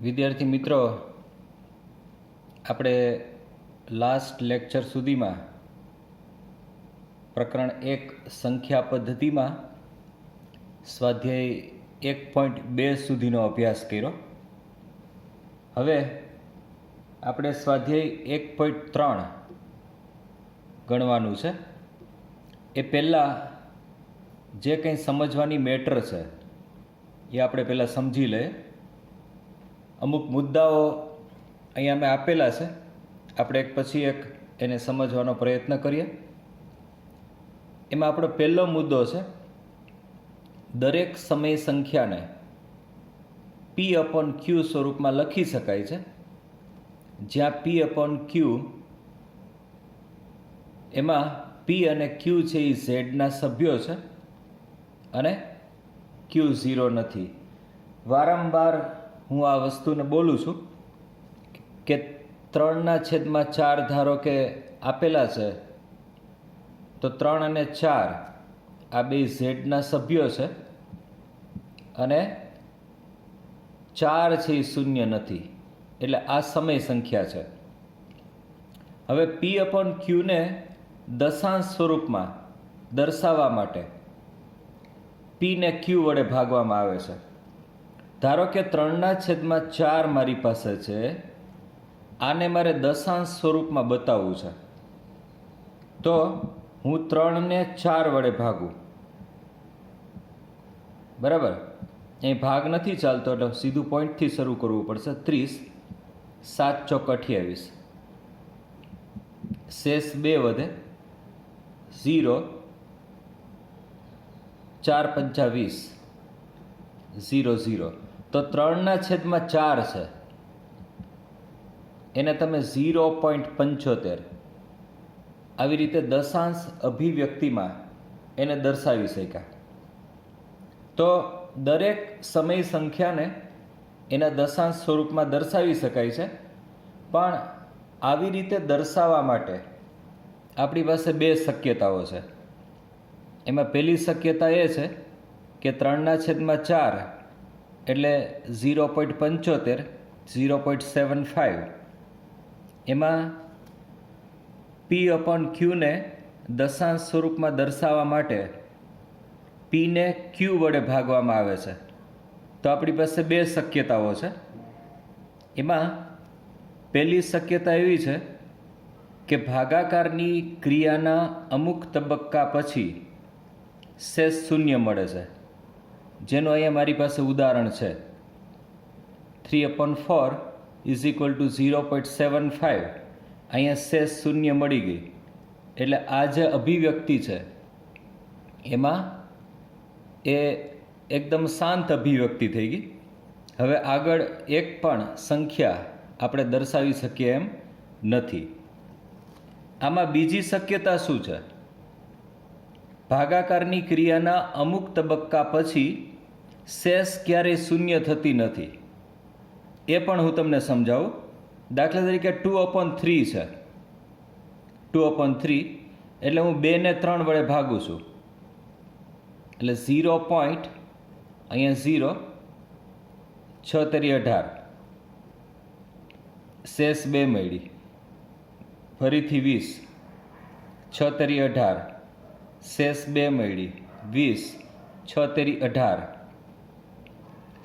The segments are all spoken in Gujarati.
વિદ્યાર્થી મિત્રો, આપણે લાસ્ટ લેક્ચર સુધીમાં પ્રકરણ 1 સંખ્યા પદ્ધતિમાં સ્વાધ્યાય 1.2 સુધીનો અભ્યાસ કર્યો. હવે આપણે સ્વાધ્યાય 1.3 ગણવાનું છે. એ પહેલાં જે કંઈ સમજવાની મેટર છે એ આપણે પહેલાં સમજી લઈએ. અમુક મુદ્દાઓ અહીંયા મેં આપેલા છે, આપણે એક પછી એક એને સમજવાનો પ્રયત્ન કરીએ. એમાં આપણો પહેલો મુદ્દો છે, દરેક સમય સંખ્યાને P/Q સ્વરૂપમાં લખી શકાય છે, જ્યાં P/Q એમાં P અને Q છે એ ઝેડના સભ્યો છે અને Q 0 નથી. વારંવાર હું આ વસ્તુને બોલું છું કે 3/4 ધારો કે આપેલા છે, તો 3 અને 4 આ બે ઝેડના સભ્યો છે અને 4 છે એ શૂન્ય નથી, એટલે આ સમય સંખ્યા છે. હવે P/Q ને દશાંશ સ્વરૂપમાં દર્શાવવા માટે P ને Q વડે ભાગવામાં આવે છે. ધારો કે 3/4 મારી પાસે છે, આને મારે દશાંશ સ્વરૂપમાં બતાવવું છે, તો હું 3 ને 4 વડે ભાગું. બરાબર, અહીં ભાગ નથી ચાલતો એટલે સીધું પોઈન્ટથી શરૂ કરવું પડશે. 30, 7 ચોક 28, શેષ 2 વધે 0, 4 પંચા 20, 0 0. તો 3/4 છે એને તમે 0.75 આવી રીતે દશાંશ અભિવ્યક્તિમાં એને દર્શાવી શક્યા. તો દરેક સમય સંખ્યાને એના દશાંશ સ્વરૂપમાં દર્શાવી શકાય છે, પણ આવી રીતે દર્શાવવા માટે આપણી પાસે બે શક્યતાઓ છે. એમાં પહેલી શક્યતા એ છે કે 3/4 એટલે 0.75, 0.75, એમાં P/Q ને દશાંશ સ્વરૂપમાં દર્શાવવા માટે P ને Q વડે ભાગવામાં આવે છે. તો આપણી પાસે બે શક્યતાઓ છે. એમાં પહેલી શક્યતા એવી છે કે ભાગાકારની ક્રિયાના અમુક તબક્કા પછી શેષ શૂન્ય મળે છે, જેનું અહીંયા મારી પાસે ઉદાહરણ છે. 3/4 = 0.75, અહીંયા શેષ શૂન્ય મળી ગઈ. એટલે આ જે અભિવ્યક્તિ છે એમાં એ એકદમ શાંત અભિવ્યક્તિ થઈ ગઈ. હવે આગળ એક પણ સંખ્યા આપણે દર્શાવી શકીએ એમ નથી. આમાં બીજી શક્યતા શું છે? ભાગાકારની ક્રિયાના અમુક તબક્કા પછી શેષ ક્યારેય શૂન્ય થતી નથી. એ પણ હું તમને સમજાવું. દાખલા તરીકે 2/3 છે. 2/3 એટલે હું 2 ને 3 વડે ભાગું છું, એટલે 0. અહીંયા 0, 6 તેરી 18, શેષ 2 મળી, ફરીથી 20, 6 તેરી 18, શેષ 2 મળી, 20, 6 તેરી 18,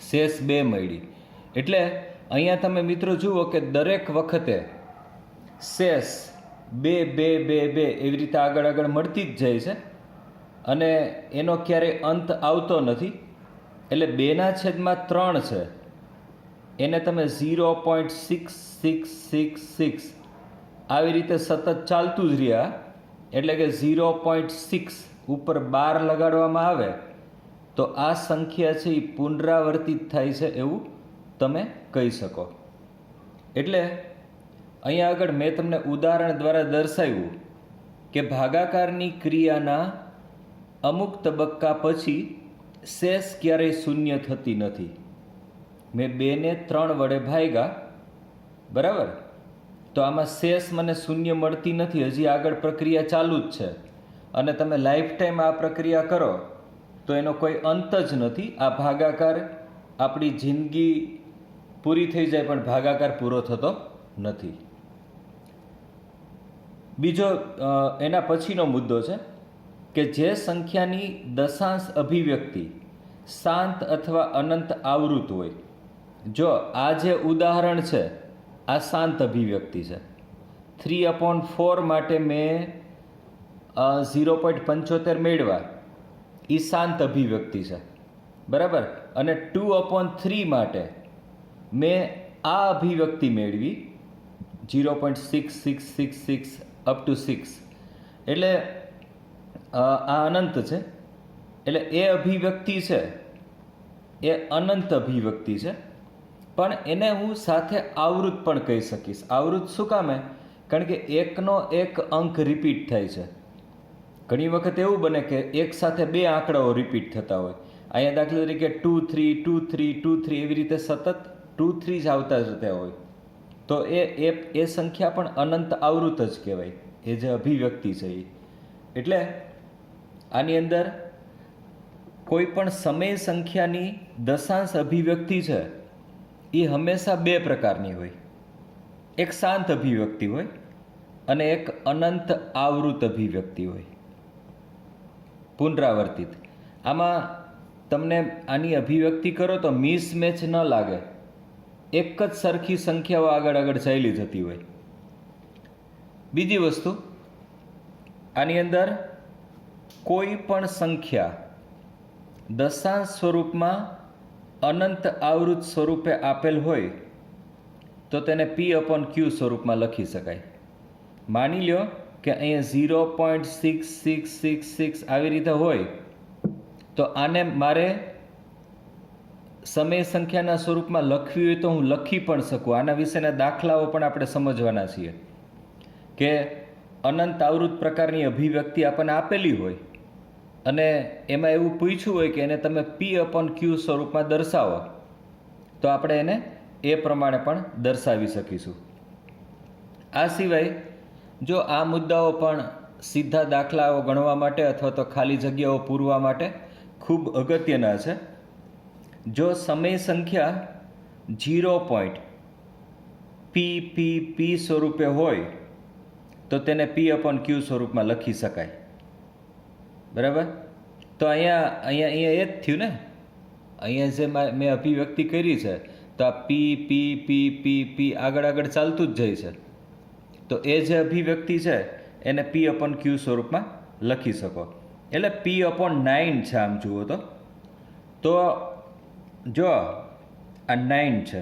શેષ 2 મળી. એટલે અહીંયા તમે મિત્રો જુઓ કે દરેક વખતે શેષ 2 2 2 2 એવી રીતે આગળ આગળ મળતી જ જાય છે અને એનો ક્યારેય અંત આવતો નથી. એટલે 2/3 છે એને તમે 0.6666 આવી રીતે સતત ચાલતું જ રહ્યા, એટલે કે 0.6 ઉપર 12 લગાડવામાં આવે તો આ સંખ્યા છે એ પુનરાવર્તિત થાય છે એવું તમે કહી શકો. એટલે અહીંયા આગળ મેં તમને ઉદાહરણ દ્વારા દર્શાવ્યું કે ભાગાકારની ક્રિયાના અમુક તબક્કા પછી શેષ ક્યારેય શૂન્ય થતી નથી. મેં 2 ને 3 વડે ભાગ્યા, બરાબર, તો આમાં શેષ મને શૂન્ય મળતી નથી. હજી આગળ પ્રક્રિયા ચાલુ જ છે અને તમે લાઈફ ટાઈમ આ પ્રક્રિયા કરો તો એનો કોઈ અંત જ નથી. આ ભાગાકાર આપણી જિંદગી પૂરી થઈ જાય પણ ભાગાકાર પૂરો થતો નથી. બીજો એના પછીનો મુદ્દો છે કે જે સંખ્યાની દશાંશ અભિવ્યક્તિ શાંત અથવા અનંત આવૃત હોય. જો આ જે ઉદાહરણ છે આ શાંત અભિવ્યક્તિ છે. 3/4 માટે મેં 0.75 મેળવ્યા, એ શાંત અભિવ્યક્તિ છે, બરાબર. અને 2/3 માટે મેં આ અભિવ્યક્તિ મેળવી 0.6666 અપ ટુ 6, એટલે આ અનંત છે. એટલે એ અભિવ્યક્તિ છે એ અનંત અભિવ્યક્તિ છે, પણ એને હું સાથે આવૃત પણ કહી શકીશ. આવૃત શું કામે? કારણ કે એકનો એક અંક રિપીટ થાય છે. ઘણી વખત એવું બને કે એક સાથે બે આંકડાઓ રિપીટ થતા હોય. અહીંયા દાખલા તરીકે 2 3 2 3 2 3 એવી રીતે સતત 2 3 જ આવતા જતા હોય, તો એ સંખ્યા પણ અનંત આવૃત જ કહેવાય, એ જે અભિવ્યક્તિ છે એ. એટલે આની અંદર કોઈ પણ સમય સંખ્યાની દશાંશ અભિવ્યક્તિ છે એ હંમેશા બે પ્રકારની હોય. એક શાંત અભિવ્યક્તિ હોય અને એક અનંત આવૃત અભિવ્યક્તિ હોય, પુનરાવર્તિત. આમાં તમને આની અભિવ્યક્તિ કરો તો મિસમેચ ન લાગે, એક જ સરખી સંખ્યાઓ આગળ આગળ ચાલી જતી હોય. બીજી વસ્તુ, આની અંદર કોઈ પણ સંખ્યા દશાંશ સ્વરૂપમાં અનંત આવૃત સ્વરૂપે આપેલ હોય તો તેને P/Q સ્વરૂપમાં લખી શકાય. માની લો કે અહીંયા 0.6666 આવી રીતે હોય તો આને મારે સમય સંખ્યાના સ્વરૂપમાં લખવી હોય તો હું લખી પણ શકું. આના વિશેના દાખલાઓ પણ આપણે સમજવાના છીએ કે અનંત આવૃત પ્રકારની અભિવ્યક્તિ આપણને આપેલી હોય અને એમાં એવું પૂછ્યું હોય કે એને તમે P/Q સ્વરૂપમાં દર્શાવો, તો આપણે એને એ પ્રમાણે પણ દર્શાવી શકીશું. આ સિવાય જો આ મુદ્દાઓ પણ સીધા દાખલાઓ ગણવા માટે અથવા તો ખાલી જગ્યાઓ પૂરવા માટે ખૂબ અગત્યના છે. જો સમય સંખ્યા 0.P સ્વરૂપે હોય તો તેને P/Q સ્વરૂપમાં લખી શકાય, બરાબર. તો અહીંયા એ જ થયું ને. અહીંયા જે મેં અભિવ્યક્તિ કરી છે તો આ P આગળ આગળ ચાલતું જ જાય છે, તો એ જે અભિવ્યક્તિ છે એને P/Q સ્વરૂપમાં લખી શકો. એટલે P/9 છે આમ જુઓ તો જો આ 9 છે,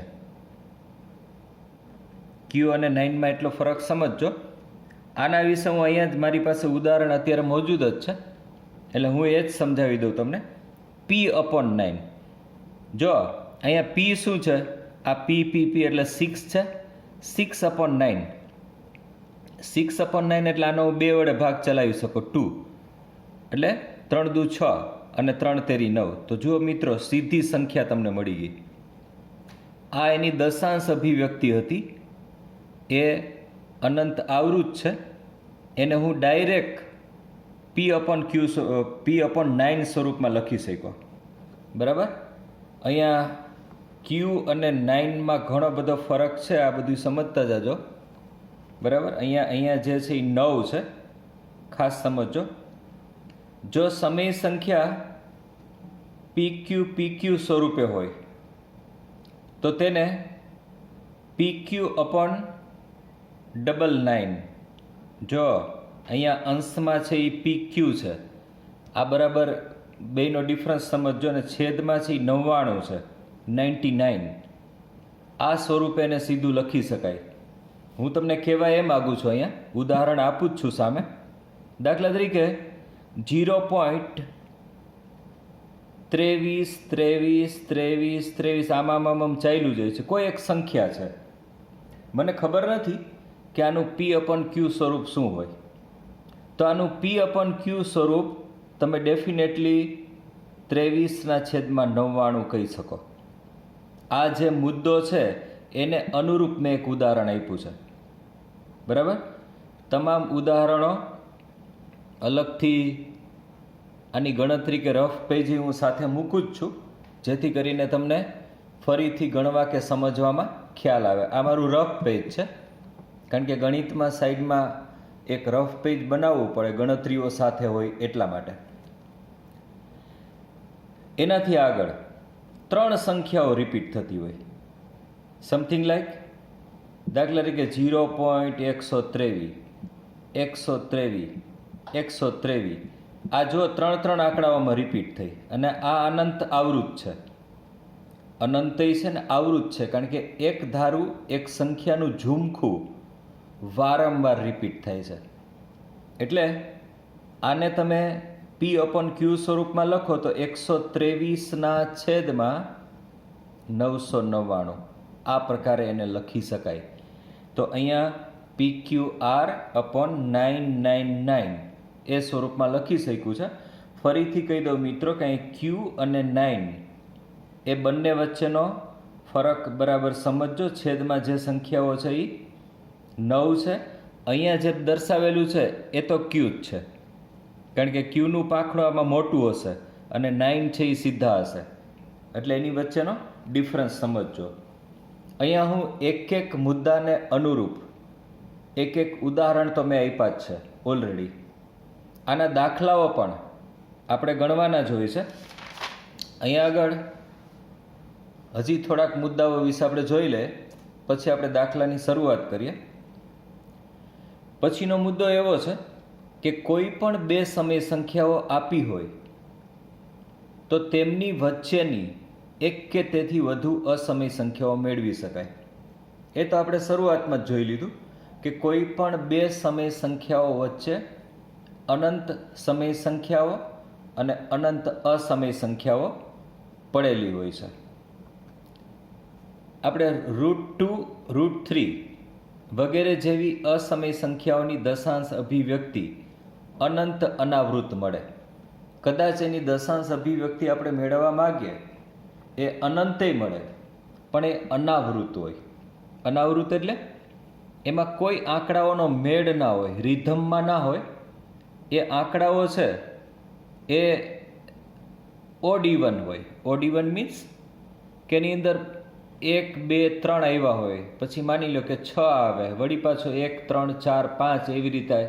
Q અને 9માં એટલો ફરક સમજજો. આના વિશે હું અહીંયા જ મારી પાસે ઉદાહરણ અત્યારે મોજૂદ જ છે, એટલે હું એ જ સમજાવી દઉં તમને. P/9, જો અહીંયા P શું છે? આ P એટલે 6 છે. 6/9, 6/9 એટલે આનો 2 વડે ભાગ ચલાવી શકો, 2 એટલે 3 દુ 6 અને 3 તેરી 9. તો જુઓ મિત્રો, સીધી સંખ્યા તમને મળી ગઈ. આ એની દશાંશ અભિવ્યક્તિ હતી, એ અનંત આવૃત છે. એને હું ડાયરેક્ટ P/9 સ્વરૂપમાં લખી શક્યો, બરાબર. અહીંયા Q અને 9માં ઘણો બધો ફરક છે, આ બધું સમજતા જાજો, બરાબર. અહીંયા જે છે એ 9 છે, ખાસ સમજો. જો સમય સંખ્યા PQ સ્વરૂપે હોય તો તેને PQ/9. જો અહીંયા અંશમાં છે એ PQ છે, આ બરાબર બેનો ડિફરન્સ સમજો, ને છેદમાં છે એ 99 છે, 99. આ સ્વરૂપે એને સીધું લખી શકાય. હું તમને કહેવા એ માગું છું, અહીંયા ઉદાહરણ આપું જ છું સામે. દાખલા તરીકે 0.23 આમ ચાલ્યું જાય છે. કોઈ એક સંખ્યા છે, મને ખબર નથી કે આનું P/Q સ્વરૂપ શું હોય. તો આનું P/Q સ્વરૂપ તમે ડેફિનેટલી 23/99 કહી શકો. આ જે મુદ્દો છે એને અનુરૂપ મેં એક ઉદાહરણ આપ્યું છે, બરાબર. તમામ ઉદાહરણો અલગથી આની ગણતરી કે રફ પેજ હું સાથે મૂકું જ છું, જેથી કરીને તમને ફરીથી ગણવા કે સમજવામાં ખ્યાલ આવે. આ મારું રફ પેજ છે, કારણ કે ગણિતમાં સાઈડમાં એક રફ પેજ બનાવવું પડે, ગણતરીઓ સાથે હોય એટલા માટે. એનાથી આગળ 3 સંખ્યાઓ રિપીટ થતી હોય, સમથિંગ લાઈક દાખલા તરીકે 0.123, 123, 123. આ જો 3 આંકડાઓમાં રિપીટ થઈ, અને આ અનંત આવૃત છે. અનંતય છે ને આવૃત છે, કારણ કે એક ધારું એક સંખ્યાનું ઝુમખું વારંવાર રિપીટ થાય છે. એટલે આને તમે P/Q સ્વરૂપમાં લખો તો 123/999 આ પ્રકારે એને લખી શકાય. તો અહીંયા PQR/999 એ સ્વરૂપમાં લખી શક્યું છે. ફરીથી કહી દઉં મિત્રો કે અહીં Q અને 9 એ બંને વચ્ચેનો ફરક બરાબર સમજો. છેદમાં જે સંખ્યાઓ છે એ 9 છે. અહીંયા જે દર્શાવેલું છે એ તો Q જ છે, કારણ કે Qનું પાંખડું આમાં મોટું હશે અને 9 છે એ સીધા હશે, એટલે એની વચ્ચેનો ડિફરન્સ સમજજો. અહીંયા હું એક મુદ્દાને અનુરૂપ એક ઉદાહરણ તો મેં આપ્યા જ છે ઓલરેડી. આના દાખલાઓ પણ આપણે ગણવાના જ હોય છે. અહીંયા આગળ હજી થોડાક મુદ્દાઓ વિશે આપણે જોઈ લે, પછી આપણે દાખલાની શરૂઆત કરીએ. પછીનો મુદ્દો એવો છે કે કોઈ પણ 2 સમય સંખ્યાઓ આપી હોય તો તેમની વચ્ચેની એક કે તેથી વધુ અસમય સંખ્યાઓ મેળવી શકાય. એ તો આપણે શરૂઆતમાં જ જોઈ લીધું કે કોઈ પણ 2 સમય સંખ્યાઓ વચ્ચે અનંત સમય સંખ્યાઓ અને અનંત અસમય સંખ્યાઓ પડેલી હોય છે. આપણે √2, √3 વગેરે જેવી અસમય સંખ્યાઓની દશાંશ અભિવ્યક્તિ અનંત અનાવૃત મળે. કદાચ એની દશાંશ અભિવ્યક્તિ આપણે મેળવવા માગીએ એ અનંતય મળે, પણ એ અનાવૃત હોય. અનાવૃત એટલે એમાં કોઈ આંકડાઓનો મેળ ના હોય, રિધમમાં ના હોય. એ આંકડાઓ છે એ ઓડ ઇવન હોય. ઓડ ઇવન મીન્સ કે એની અંદર 1, 2, 3 આવ્યા હોય, પછી માની લો કે 6 આવે, વળી પાછો 1, 3, 4, 5 એવી રીતે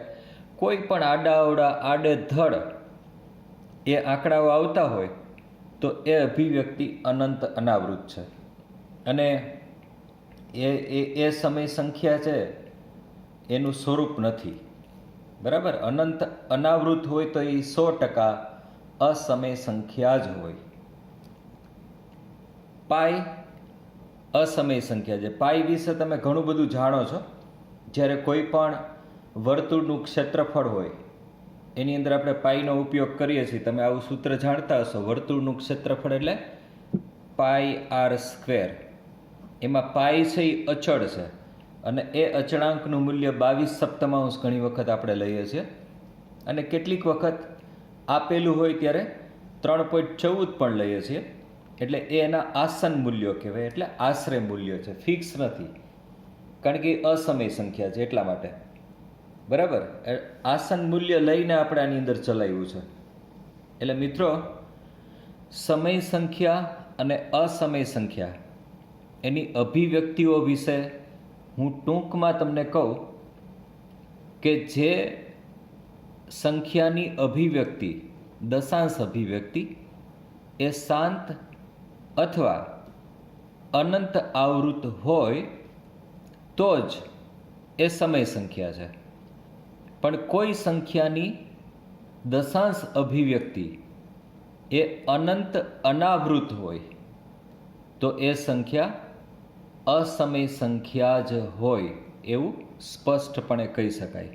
કોઈ પણ આડાઅવડા આડેધડ એ આંકડાઓ આવતા હોય તો એ અભિવ્યક્તિ અનંત અનાવૃત છે. અને એ સમય સંખ્યા છે એનું સ્વરૂપ નથી, બરાબર. અનંત અનાવૃત હોય તો એ 100% અસમય સંખ્યા જ હોય. પાઈ અસમય સંખ્યા છે. પાઈ વિશે તમે ઘણું બધું જાણો છો. જ્યારે કોઈ પણ વર્તુળનું ક્ષેત્રફળ હોય એની અંદર આપણે પાઈનો ઉપયોગ કરીએ છીએ. તમે આવું સૂત્ર જાણતા હશો. વર્તુળનું ક્ષેત્રફળ એટલે πr². એમાં પાઈ છે એ અચળ છે, અને એ અચળાંકનું મૂલ્ય 22/7 ઘણી વખત આપણે લઈએ છીએ. અને કેટલીક વખત આપેલું હોય ત્યારે 3.14 પણ લઈએ છીએ. એટલે એ એના આસન મૂલ્યો કહેવાય, એટલે આશરે મૂલ્ય છે, ફિક્સ નથી, કારણ કે એ અસમય સંખ્યા છે એટલા માટે, બરાબર. આસન મૂલ્ય લઈને આપણે આની અંદર ચલાવ્યું છે. એટલે મિત્રો, સમય સંખ્યા અને અસમય સંખ્યા એની અભિવ્યક્તિઓ વિશે હું ટૂંકમાં તમને કહું કે જે સંખ્યાની અભિવ્યક્તિ, દશાંશ અભિવ્યક્તિ એ શાંત અથવા અનંત આવૃત હોય તો જ એ સમય સંખ્યા છે. પણ કોઈ સંખ્યાની દશાંશ અભિવ્યક્તિ એ અનંત અનાવૃત હોય તો એ સંખ્યા અસમય સંખ્યા જ હોય એવું સ્પષ્ટપણે કહી શકાય.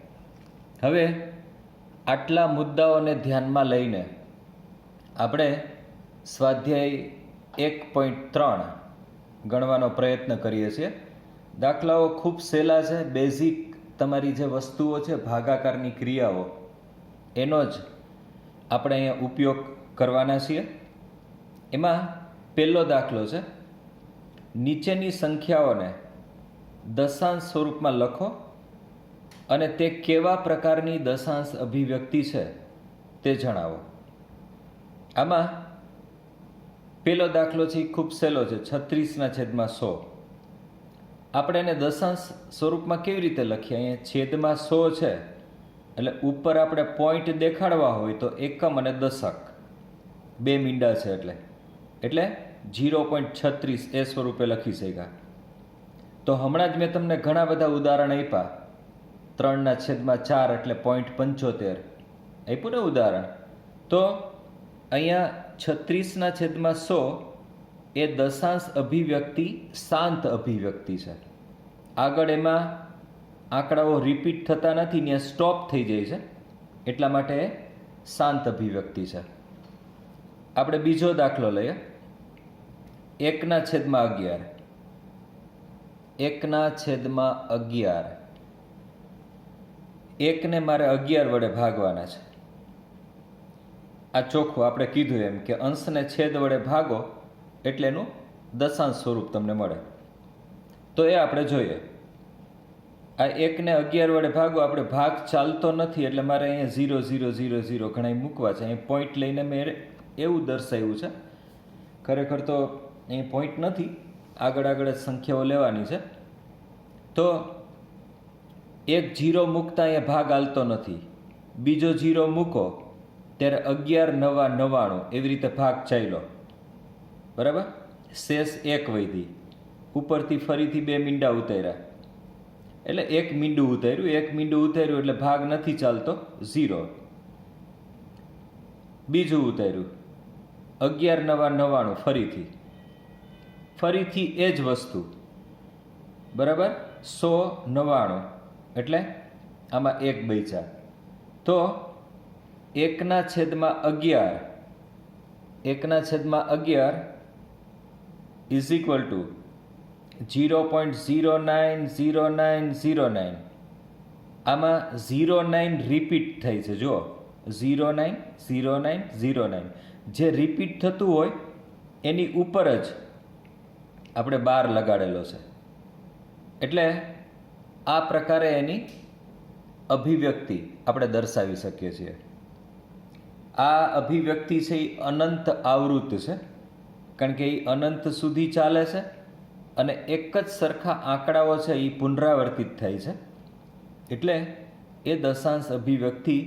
હવે આટલા મુદ્દાઓને ધ્યાનમાં લઈને આપણે સ્વાધ્યાય 1.3 ગણવાનો પ્રયત્ન કરીએ છીએ. દાખલાઓ ખૂબ સહેલા છે. બેઝિક તમારી જે વસ્તુઓ છે, ભાગાકારની ક્રિયાઓ, એનો જ આપણે અહીંયા ઉપયોગ કરવાના છીએ. એમાં પહેલો દાખલો છે, નીચેની સંખ્યાઓને દશાંશ સ્વરૂપમાં લખો અને તે કેવા પ્રકારની દશાંશ અભિવ્યક્તિ છે તે જણાવો. આમાં પેલો દાખલો છે એ ખૂબ સહેલો છે, 36/100. આપણે એને દશાંશ સ્વરૂપમાં કેવી રીતે લખીએ? અહીંયા છેદમાં 100 છે, એટલે ઉપર આપણે પોઈન્ટ દેખાડવા હોય તો એકમ અને દશક બે મીંડા છે, એટલે 0.36 એ સ્વરૂપે લખી શક્યા. તો હમણાં જ મેં તમને ઘણા બધા ઉદાહરણ આપ્યા. 3/4 એટલે 0.75 આપ્યું ને ઉદાહરણ. તો અહીંયા 36/100 એ દશાંશ અભિવ્યક્તિ શાંત અભિવ્યક્તિ છે. આગળ એમાં આંકડાઓ રિપીટ થતા નથી, ત્યાં સ્ટોપ થઈ જાય છે, એટલા માટે એ શાંત અભિવ્યક્તિ છે. આપણે બીજો દાખલો લઈએ. 1/11. 1/11. 1ને મારે 11 વડે ભાગવાના છે. આ ચોખ્ખું આપણે કીધું એમ કે અંશને છેદ વડે ભાગો એટલે એનું દશાંશ સ્વરૂપ તમને મળે. તો એ આપણે જોઈએ. આ 1ને 11 વડે ભાગો, આપણે ભાગ ચાલતો નથી એટલે મારે અહીંયા 0 0 0 0 ઘણા મૂકવા છે. અહીં પોઈન્ટ લઈને મેં એવું દર્શાવ્યું છે, ખરેખર તો અહીં પોઈન્ટ નથી, આગળ જ સંખ્યાઓ લેવાની છે. તો એક 0 મૂકતા અહીંયા ભાગ હાલતો નથી, બીજો 0 મૂકો ત્યારે 11 9 99 એવી રીતે ભાગ ચાલ્યો, બરાબર. શેષ 1 વધી, ઉપરથી ફરીથી 2 મીંડા ઉતાર્યા એટલે 1 મીંડું ઉતાર્યું. 1 મીંડું ઉતાર્યું એટલે ભાગ નથી ચાલતો, 0. બીજું ઉતાર્યું 11 9 99 ફરીથી એ જ વસ્તુ, બરાબર. 199 એટલે આમાં 1 બચ્યા. તો 1/11 ઇઝ ઇક્વલ ટુ 0.090909. આમાં 09 રિપીટ થાય છે. જુઓ 09 09 09 જે રિપીટ થતું હોય એની ઉપર જ આપણે બાર લગાડેલો છે. એટલે આ પ્રકારે એની અભિવ્યક્તિ આપણે દર્શાવી શકીએ છીએ. આ અભિવ્યક્તિ છે એ અનંત આવૃત છે, કારણ કે એ અનંત સુધી ચાલે છે અને એક જ સરખા આંકડાઓ છે એ પુનરાવર્તિત થાય છે. એટલે એ દશાંશ અભિવ્યક્તિ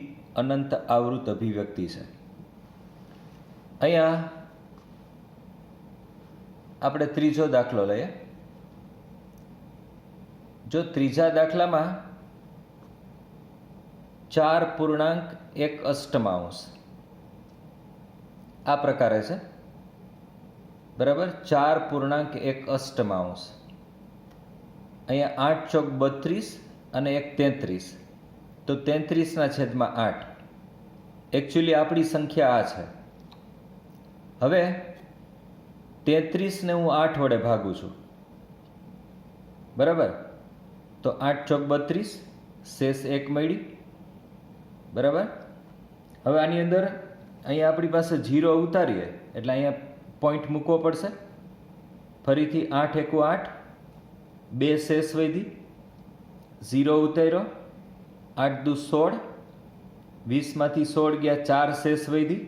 અનંત આવૃત અભિવ્યક્તિ છે. અહીંયા આપણે ત્રીજો દાખલો લઈએ. જો ત્રીજા દાખલામાં 4.1 આ પ્રકારે છે, બરાબર. 4.1. અહીંયા 8 ચોક 32 અને 1 33, તો 33/8. એકચ્યુઅલી આપણી સંખ્યા આ છે. હવે 33ને હું 8 વડે ભાગું છું, બરાબર. તો 8 ચોક 32, શેષ 1 મળી, બરાબર. હવે આની અંદર અહીંયા આપણી પાસે 0 ઉતારીએ એટલે અહીંયા પોઈન્ટ મૂકવો પડશે. ફરીથી 8 × 8, 2 શેષ વધી, 0 ઉતાર્યો, 8 દુ 16, 20માંથી 16 ગયા, 4 શેષ વધી,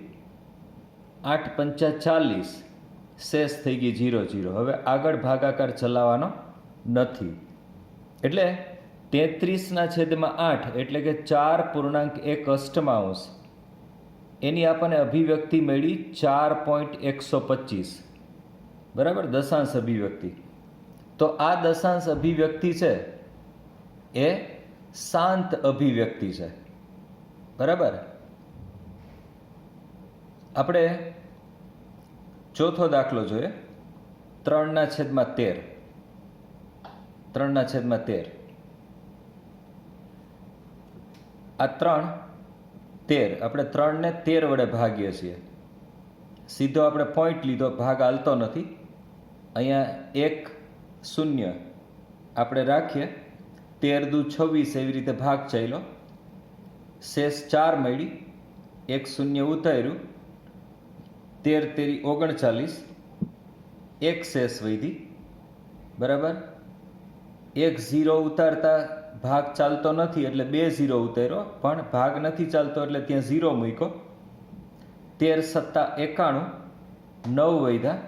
8 પંચા 40, શેષ થઈ ગઈ 0 0. હવે આગળ ભાગાકાર ચલાવવાનો નથી, એટલે 33/8 એટલે કે 4.1 એની આપણને અભિવ્યક્તિ મળી 4.125, બરાબર, દશાંશ અભિવ્યક્તિ. તો આ દશાંશ અભિવ્યક્તિ છે એ શાંત અભિવ્યક્તિ છે, બરાબર. આપણે ચોથો દાખલો જોઈએ. 3/13. 3/13. આ 3 13, આપણે 3ને 13 વડે ભાગીએ છીએ. સીધો આપણે પોઈન્ટ લીધો, ભાગ હાલતો નથી. અહીંયા 1 0 આપણે રાખીએ, 13 દુ 26 એવી રીતે ભાગ ચાલ્યો, શેષ 4 મળી, 1 0 ઉતાર્યું, 13 તેરી 39, 1 શેષ વધી, બરાબર. 1 0 ઉતારતા ભાગ ચાલતો નથી એટલે 2 0 ઉતાર્યો, પણ ભાગ નથી ચાલતો એટલે ત્યાં 0 મૂક્યો. 13 × 7 = 91, 9 વધ્યા,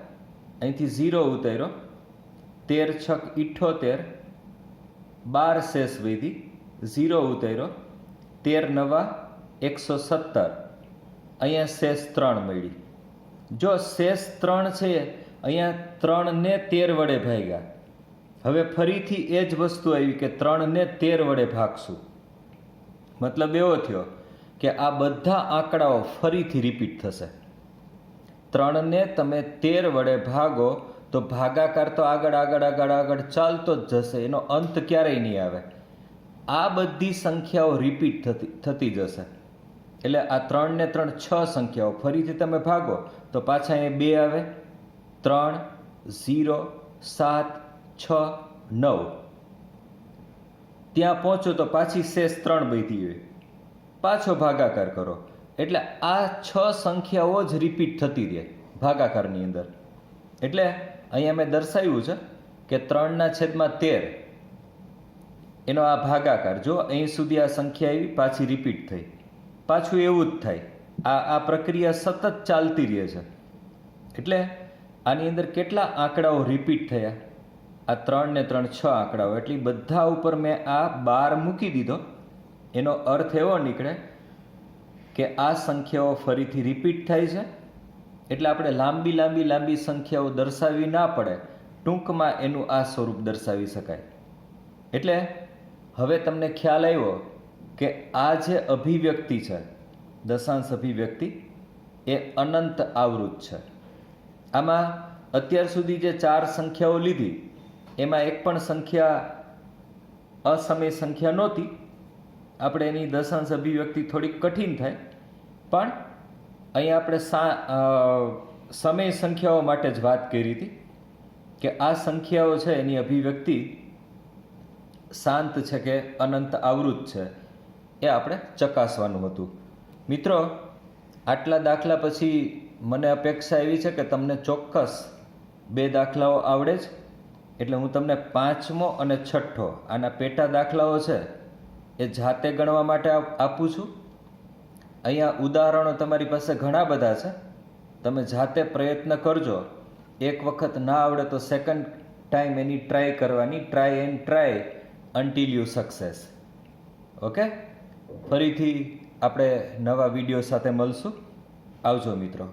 અહીંથી 0 ઉતાર્યો, 13 છક 78, 12 શેષ વધી, 0 ઉતાર્યો, 13 નવા 117, અહીંયા શેષ 3 મળી. જો શેષ 3 છે અહીંયા 3 ને 13 વડે ભાગ્યા. હવે ફરીથી એ જ વસ્તુ આવી કે 3 ને 13 વડે ભાગશું. મતલબ એવો થયો કે આ બધા આંકડાઓ ફરીથી રિપીટ થશે. 3 ને તમે 13 વડે ભાગો તો ભાગાકાર તો આગળ આગળ આગળ આગળ ચાલતો જ જશે, એનો અંત ક્યારેય નહીં આવે. આ બધી સંખ્યાઓ રિપીટ થતી જશે. એટલે આ 3 ને 3 6 સંખ્યાઓ ફરીથી તમે ભાગો તો પાછા અહીંયા 2 આવે, 3 0 7 6 9, ત્યાં પહોંચો તો પાછી શેષ 3 બધી હોય, પાછો ભાગાકાર કરો એટલે આ 6 સંખ્યાઓ જ રિપીટ થતી રહે ભાગાકારની અંદર. એટલે અહીંયા મેં દર્શાવ્યું છે કે 3/13 એનો આ ભાગાકાર. જો અહીં સુધી આ સંખ્યા આવી, પાછી રિપીટ થઈ, પાછું એવું જ થાય. આ પ્રક્રિયા સતત ચાલતી રહે છે. એટલે આની અંદર કેટલા આંકડાઓ રિપીટ થયા? આ 3 ને 3 6 આંકડાઓ, એટલે બધા ઉપર મેં આ 12 મૂકી દીધો. એનો અર્થ એવો નીકળે કે આ સંખ્યાઓ ફરીથી રિપીટ થાય છે. એટલે આપણે લાંબી લાંબી લાંબી સંખ્યાઓ દર્શાવવી ના પડે, ટૂંકમાં એનું આ સ્વરૂપ દર્શાવી શકાય. એટલે હવે તમને ખ્યાલ આવ્યો કે આ જે અભિવ્યક્તિ છે, દશાંશ અભિવ્યક્તિ, એ અનંત આવૃત છે. આમાં અત્યાર સુધી જે 4 સંખ્યાઓ લીધી એમાં એક પણ સંખ્યા અસમય સંખ્યા નહોતી. આપણે એની દશાંશ અભિવ્યક્તિ થોડીક કઠિન થાય, પણ અહીંયા આપણે સમય સંખ્યાઓ માટે જ વાત કરી હતી કે આ સંખ્યાઓ છે એની અભિવ્યક્તિ શાંત છે કે અનંત આવૃત છે, એ આપણે ચકાસવાનું હતું. મિત્રો, આટલા દાખલા પછી મને અપેક્ષા એવી છે કે તમને ચોક્કસ 2 દાખલાઓ આવડે જ. એટલે હું તમને 5મો અને 6ઠ્ઠો આના પેટા દાખલાઓ છે એ જાતે ગણવા માટે આપું છું. અહીંયા ઉદાહરણો તમારી પાસે ઘણા બધા છે, તમે જાતે પ્રયત્ન કરજો. એક વખત ના આવડે તો સેકન્ડ ટાઈમ એની ટ્રાય કરવાની. Try and try until you success. Okay, ફરીથી આપણે નવા વિડીયો સાથે મળશું. આવજો મિત્રો.